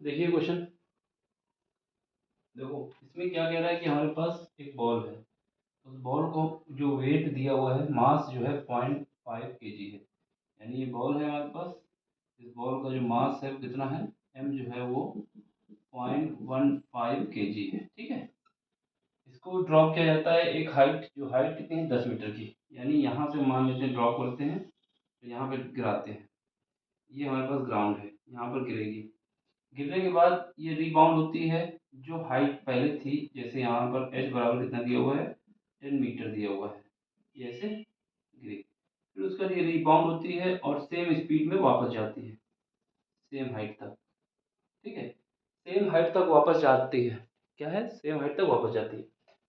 देखिए क्वेश्चन, देखो इसमें क्या कह रहा है कि हमारे पास एक बॉल है, उस बॉल को जो वेट दिया हुआ है, मास जो है 0.5 kg है। यानी ये बॉल है हमारे पास, इस बॉल का जो मास है वो कितना है, m जो है वो 0.15 kg है। ठीक है, इसको ड्रॉप किया जाता है एक हाइट, जो हाइट कितनी है 10 मीटर की। यानी यहाँ से मान लेते हैं ड्रॉप करते हैं, तो यहाँ पे गिराते हैं, ये हमारे पास ग्राउंड है, यहाँ पर गिरेगी। गिरने के बाद ये रिबाउंड होती है, जो हाइट पहले थी, जैसे यहाँ पर एच बराबर कितना दिया हुआ है 10 मीटर दिया हुआ है, ये ऐसे गिरेगी। फिर उसके बाद ये रिबाउंड होती है और सेम स्पीड में वापस जाती है, सेम हाइट तक। ठीक है, सेम हाइट तक वापस जाती है, क्या है, सेम हाइट तक वापस जाती है।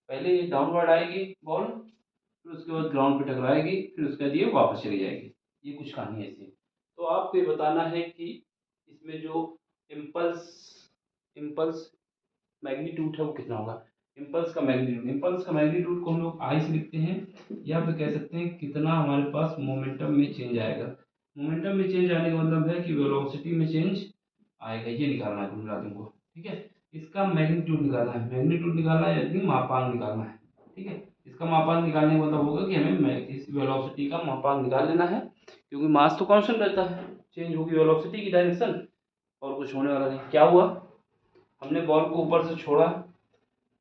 पहले ये डाउनवर्ड आएगी बॉल, फिर उसके बाद ग्राउंड पे टकराएगी, फिर उसके बाद ये वापस चली जाएगी। ये कुछ कहानी है ऐसी। तो आपको ये बताना है कि इसमें जो इम्पल्स इम्पल्स मैग्नीट्यूड है वो कितना होगा। इम्पल्स का मैग्नीट्यूड को हम लोग आई से लिखते हैं, या फिर कह सकते हैं कितना हमारे पास मोमेंटम में चेंज आएगा। मोमेंटम में चेंज आने का मतलब है कि वेलोसिटी में चेंज आएगा, ये निकालना है तुम को। ठीक है, इसका मैग्नीट्यूड निकालना है, मैग्नीट्यूड निकालना है यानी मापांक निकालना है। ठीक है, इसका मापांक निकालने का मतलब होगा कि हमें इस वेलोसिटी का मापांक निकाल लेना है, क्योंकि मास तो कांस्टेंट रहता है, चेंज होगी वेलोसिटी की डायरेक्शन, और कुछ होने वाला नहीं। क्या हुआ, हमने बॉल को ऊपर से छोड़ा,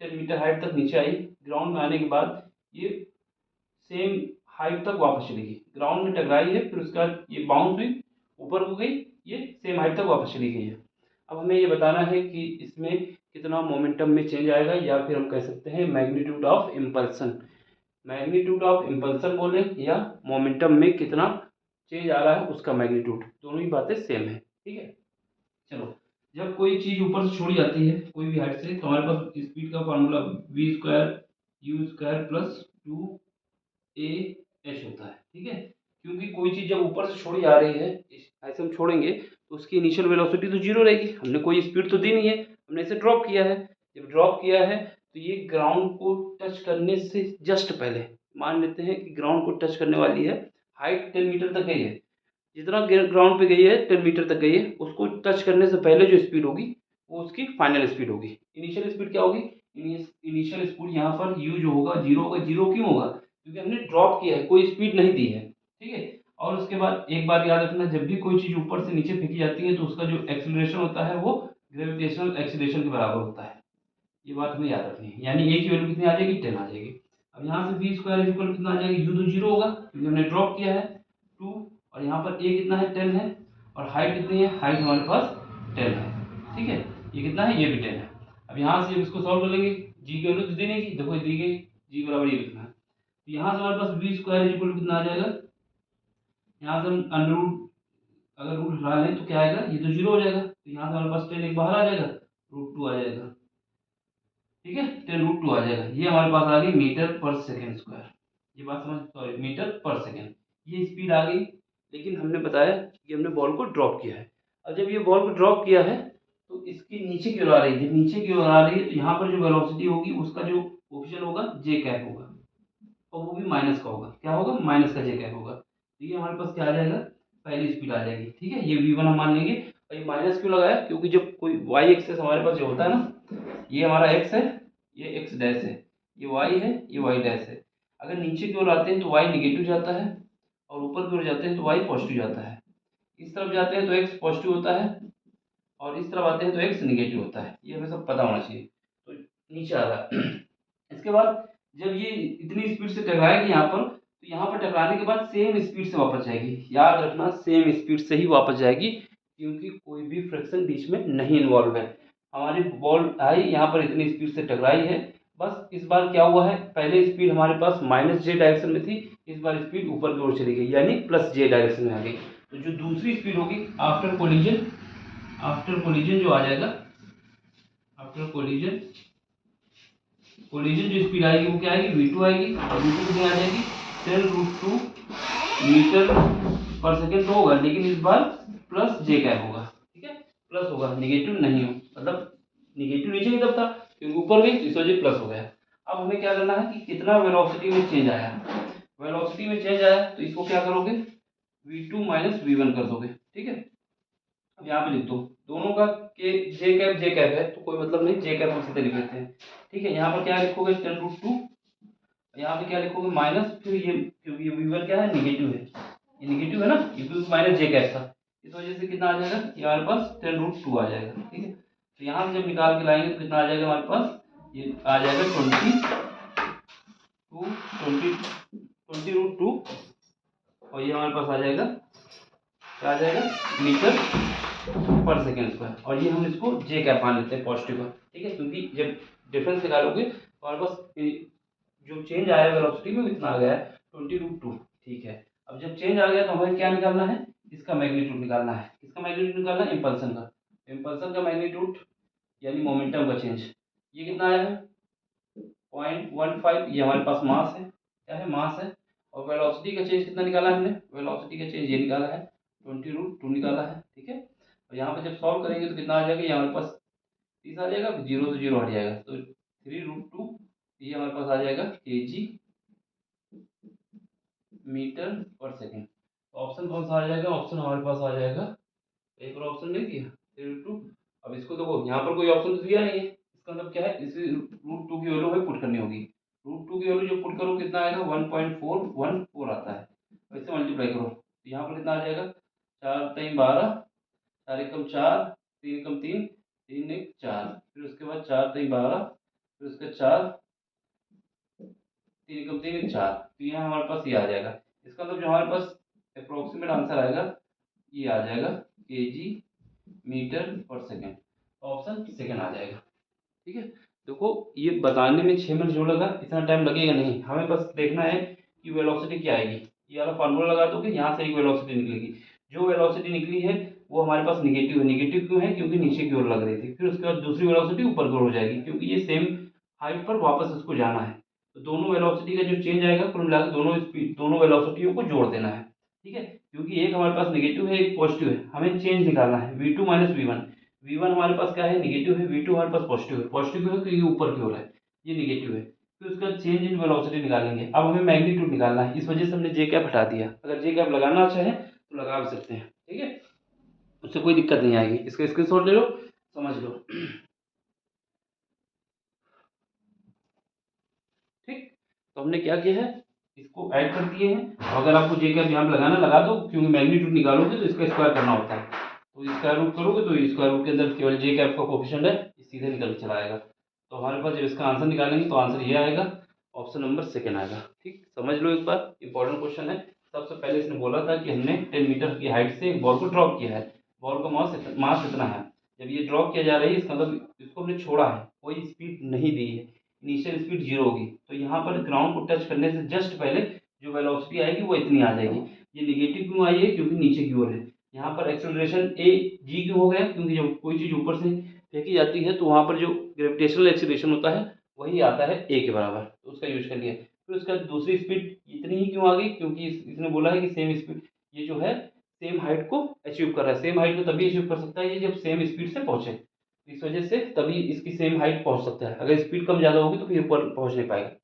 10 मीटर हाइट तक नीचे आई, ग्राउंड में आने के बाद ये सेम हाइट तक वापस चलेगी, ग्राउंड में टकराई है, फिर उसके बाद ये बाउंस हुई, ऊपर हो गई, ये सेम हाइट तक वापस चली गई है। अब हमें ये बताना है कि इसमें कितना मोमेंटम में चेंज आएगा, या फिर हम कह सकते हैं मैग्नीट्यूड ऑफ इम्पल्सन। मैग्नीट्यूड ऑफ इम्पल्सन बोले या मोमेंटम में कितना चेंज आ रहा है उसका मैग्नीट्यूड, दोनों ही बातें सेम है। ठीक है, चलो, जब कोई चीज ऊपर से छोड़ी जाती है कोई भी हाइट से, तो हमारे पास स्पीड का formula v square u square plus 2a h होता है। ठीक है, क्योंकि कोई चीज जब ऊपर से छोड़ी जा रही है, ऐसे हम छोड़ेंगे तो उसकी इनिशियल वेलोसिटी तो जीरो रहेगी, हमने कोई स्पीड तो दी नहीं है, हमने इसे ड्रॉप किया है। जब ड्रॉप किया है तो ये ग्राउंड को टच करने से जस्ट पहले, मान लेते हैं कि ग्राउंड को टच करने वाली है, हाइट 10 मीटर तक गई है, जितना ग्राउंड पे गई है 10 मीटर तक गई है, उसको टच करने से पहले जो स्पीड होगी वो उसकी फाइनल स्पीड होगी। इनिशियल स्पीड क्या होगी, इनिशियल स्पीड यहाँ पर यू जो होगा जीरो होगा। जीरो क्यों होगा, क्योंकि हमने ड्रॉप किया है, कोई स्पीड नहीं दी है। ठीक है, और उसके बाद एक बात याद रखना, जब भी कोई चीज़ ऊपर से नीचे फेंकी जाती है तो उसका जो एक्सीलरेशन होता है वो ग्रेविटेशनल एक्सीलरेशन के बराबर होता है। ये बात हमें याद रखनी है, यानी ए की वैल्यू कितनी आ जाएगी, 10 आ जाएगी। अब यहाँ से वी स्क्वायर इक्वल कितना आ जाएगा, यू तो जीरो होगा क्योंकि हमने ड्रॉप किया है 2, और यहाँ पर ए कितना है 10 है, और हाइट कितनी है, हाइट हमारे पास 10 है। ठीक है, ये कितना है, ये भी 10 है। अब यहाँ से इसको सॉल्व कर लेंगे, जी की वैल्यू तो दी नहीं, देखो दी गई, जी बराबर ये लिखना है। तो यहाँ से हमारे पास वी स्क्वायर इक्वल कितना आ जाएगा, यहाँ से हम अंडर रूट, अगर रूट हटा लें तो क्या आएगा, ये तो जीरो हो जाएगा, तो यहाँ से हमारे पास 10 एक बाहर आ जाएगा, √2 आ जाएगा। ठीक है, 10√2 आ जाएगा, ये हमारे पास आ गई मीटर पर सेकेंड स्क्वायर। ये बात समझ, सॉरी मीटर पर सेकेंड, ये स्पीड आ गई। लेकिन हमने बताया कि हमने बॉल को ड्रॉप किया है। अब जब ये बॉल को ड्रॉप किया है तो इसकी नीचे की ओर आ रही है, जब नीचे की ओर आ रही है तो यहाँ पर जो वेलोसिटी होगी उसका जो कोफिशिएंट होगा जे कैप होगा, और वो भी माइनस का होगा। क्या होगा, माइनस का जे कैप होगा। तो ये हमारे पास क्या आ जाएगा, पहली स्पीड आ जाएगी। ठीक है, ये v1 हम मान लेंगे। और ये माइनस क्यों लगाया, क्योंकि जब कोई y एक्सेस हमारे पास जो होता है ना, ये हमारा x है, ये x डैश है, ये y है, ये y डैश है। अगर नीचे की ओर आते हैं तो y निगेटिव जाता है, और ऊपर की ओर जाते हैं तो y पॉजिटिव जाता है। इस तरफ जाते हैं तो x पॉजिटिव होता है, और इस तरफ आते हैं तो x निगेटिव होता है। ये हमें सब पता होना चाहिए। तो नीचे आ रहा है इसके बाद जब ये इतनी स्पीड से टकराएगी यहाँ पर, तो यहाँ पर टकराने के बाद सेम स्पीड से वापस जाएगी। याद रखना, सेम स्पीड से ही वापस जाएगी, क्योंकि कोई भी फ्रिक्शन बीच में नहीं इन्वॉल्व है। हमारी बॉल आई यहाँ पर, इतनी स्पीड से टकराई है, बस इस बार क्या हुआ है, पहले स्पीड हमारे पास -j डायरेक्शन में थी, इस बार स्पीड ऊपर की ओर चली गई, यानी +j डायरेक्शन में आ गई। तो जो दूसरी स्पीड होगी आफ्टर कोलिजन जो आ जाएगा, आफ्टर कोलिजन कोलिजन जो स्पीड आएगी वो क्या आएगी, v2 आएगी, और v2 कितनी आ जाएगी 10√2 मीटर पर सेकेंड तो होगा, लेकिन इस बार प्लस जे कैप होगा। ठीक है, प्लस होगा, निगेटिव नहीं हो, मतलब निगेटिव नीचे की तरफ था क्योंकि ऊपर गई तो इस वजह प्लस हो गया। अब हमें क्या करना है कि कितना वेलोसिटी में चेंज आया, वेलोसिटी में चेंज आया तो इसको क्या करोगे, v2 - v1 कर दोगे। ठीक है, अब यहाँ पे लिख दो दोनों का के जे कैप है तो कोई मतलब नहीं, जे कैप हम सीधे लिख लेते हैं। ठीक है, यहाँ पर क्या लिखोगे 10√2, यहाँ पे क्या लिखोगे माइनस, फिर ये क्योंकि ये V1 क्या है नेगेटिव है, ये नेगेटिव है ना, ये माइनस जे कैप था, इस वजह से कितना आ जाएगा, ये हमारे पास 10√2 आ जाएगा। ठीक है, तो यहाँ से जब निकाल के लाएंगे तो कितना आ जाएगा हमारे पास, ये आ जाएगा 20√2 और ये हमारे पास आ जाएगा, क्या आ जाएगा, मीटर पर सेकेंड स्क्वायर, और ये हम इसको जे कैप मान लेते हैं पॉजिटिव का। ठीक है, क्योंकि जब डिफरेंस निकालोगे तो हमारे पास जो चेंज आया वेलोसिटी में इतना आ गया है 20√2। ठीक है, अब जब चेंज आ गया तो हमें क्या निकालना है, इसका मैग्नीट्यूड निकालना है। किसका मैग्नीट्यूड निकालना है, इम्पल्सन का। इम्पल्सन का मैग्नीट्यूड यानी मोमेंटम का चेंज, ये कितना आया है 0.15, ये हमारे पास मास है, क्या है, मास है। और वेलोसिटी का चेंज कितना निकाला है हमने, वेलोसिटी का चेंज ये निकाला है 20√2 निकाला है। ठीक है, और यहाँ पे जब सॉल्व करेंगे तो कितना आ जाएगा, ये हमारे पास 30 आ जाएगा, जीरो से जीरो हट जाएगा तो 3√2, ये हमारे पास आ जाएगा kg मीटर पर सेकेंड। ऑप्शन कौन सा आ जाएगा, ऑप्शन हमारे पास आ जाएगा, एक और ऑप्शन नहीं दिया 3√2। अब इसको देखो यहाँ पर कोई ऑप्शन तो दिया नहीं है, इसका मतलब क्या है, इस √2 की वैल्यू हमें पुट करनी होगी। √2 की वैल्यू जो पुट करो कितना आएगा 1.414 आता है, और इससे मल्टीप्लाई करो तो यहाँ पर कितना आ जाएगा, 4 3 12, 4 एकम 4, 3 एकम 3, 3 1 4, फिर उसके बाद 4 3 12, फिर उसके 4 3 एकम 3 1 4, तो यहाँ हमारे पास ये आ जाएगा। इसका मतलब जो हमारे पास अप्रोक्सीमेट आंसर आएगा ये आ जाएगा kg मीटर पर सेकेंड, ऑप्शन सेकेंड आ जाएगा। ठीक है, देखो ये बताने में 6 मिनट जो लगा इतना टाइम लगेगा नहीं, हमें बस देखना है कि वेलोसिटी क्या आएगी, ये वाला फार्मूला लगा दोगे यहाँ से एक वेलोसिटी निकलेगी, जो वेलोसिटी निकली है वो हमारे पास निगेटिव है। निगेटिव क्यों है, क्योंकि नीचे की ओर लग रही थी, फिर उसके बाद दूसरी वेलोसिटी ऊपर की ओर हो जाएगी क्योंकि ये सेम हाइट पर वापस उसको जाना है, तो दोनों वेलोसिटी का जो चेंज आएगा कुल मिलाकर दोनों स्पीड दोनों वेलोसिटियों को जोड़ देना है। ठीक है, क्योंकि एक हमारे पास नेगेटिव है एक पॉजिटिव है, हमें चेंज निकालना है v2 माइनस v1। v1 हमारे पास क्या है नेगेटिव है, v2 हमारे पास पॉजिटिव है। पॉजिटिव है क्योंकि ऊपर की ओर है, ये नेगेटिव है, फिर उसका चेंज इन वेलोसिटी निकालेंगे। अब हमें मैग्नीट्यूड निकालना है, इस वजह से हमने जे कैप हटा दिया, अगर जे कैप लगाना चाहे तो लगा भी सकते हैं। ठीक है, उससे कोई दिक्कत नहीं आएगी, इसका स्क्रीनशॉट ले लो, समझ लो। ठीक, तो हमने क्या किया है, इसको ऐड कर दिए हैं। अगर आपको जे कैप यहाँ पे लगाना लगा दो, क्योंकि मैग्नीट्यूड निकालोगे तो इसका स्क्वायर करना होता है, तो स्क्वायर रूट करोगे तो स्क्वायर रूट के अंदर केवल जे कैप का कोफिशिएंट है, सीधे निकल के चला आएगा। तो हमारे पास जब इसका आंसर निकालेंगे तो आंसर ये आएगा, ऑप्शन नंबर सेकेंड आएगा। ठीक, समझ लो एक बार, इंपॉर्टेंट क्वेश्चन है। सबसे पहले इसने बोला था कि हमने 10 मीटर की हाइट से एक बॉल को ड्रॉप किया है, बॉल का मास इतना है, जब ये ड्रॉप किया जा रहा है इसका मतलब इसको हमने छोड़ा है, कोई स्पीड नहीं दी है, इनिशियल स्पीड जीरो होगी, तो यहाँ पर ग्राउंड को टच करने से जस्ट पहले जो वेलोसिटी आएगी वो इतनी आ जाएगी। ये निगेटिव क्यों आई है, क्योंकि नीचे की ओर है। यहाँ पर एक्सेलरेशन ए जी क्यों हो गया, क्योंकि जब कोई चीज़ ऊपर से फेंकी जाती है तो वहाँ पर जो ग्रेविटेशनल एक्सेलरेशन होता है वही आता है ए के बराबर, तो उसका यूज कर लिया। फिर उसका दूसरी स्पीड इतनी ही क्यों आ गई, क्योंकि इसने बोला है कि सेम स्पीड, ये जो है सेम हाइट को अचीव कर रहा है। सेम हाइट को तभी अचीव कर सकता है ये जब सेम स्पीड से पहुंचे, इस वजह से तभी इसकी सेम हाइट पहुंच सकता है, अगर स्पीड कम ज़्यादा होगी तो फिर ऊपर पहुंच नहीं पाएगा। तो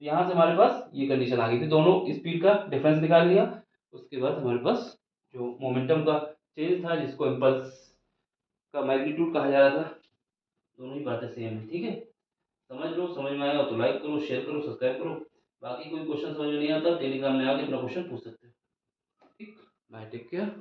यहाँ से हमारे पास ये कंडीशन आ गई, फिर दोनों स्पीड का डिफरेंस निकाल लिया, उसके बाद हमारे पास जो मोमेंटम का चेंज था जिसको इम्पल्स का मैग्नीट्यूड कहा जा रहा था, दोनों ही बातें सेम है। ठीक है, समझ लो, समझ में आया हो तो लाइक करो, शेयर करो, सब्सक्राइब करो। बाकी कोई क्वेश्चन समझ में नहीं आता टेलीग्राम में आके अपना क्वेश्चन पूछ सकते हो। ठीक, बाय, टेक केयर।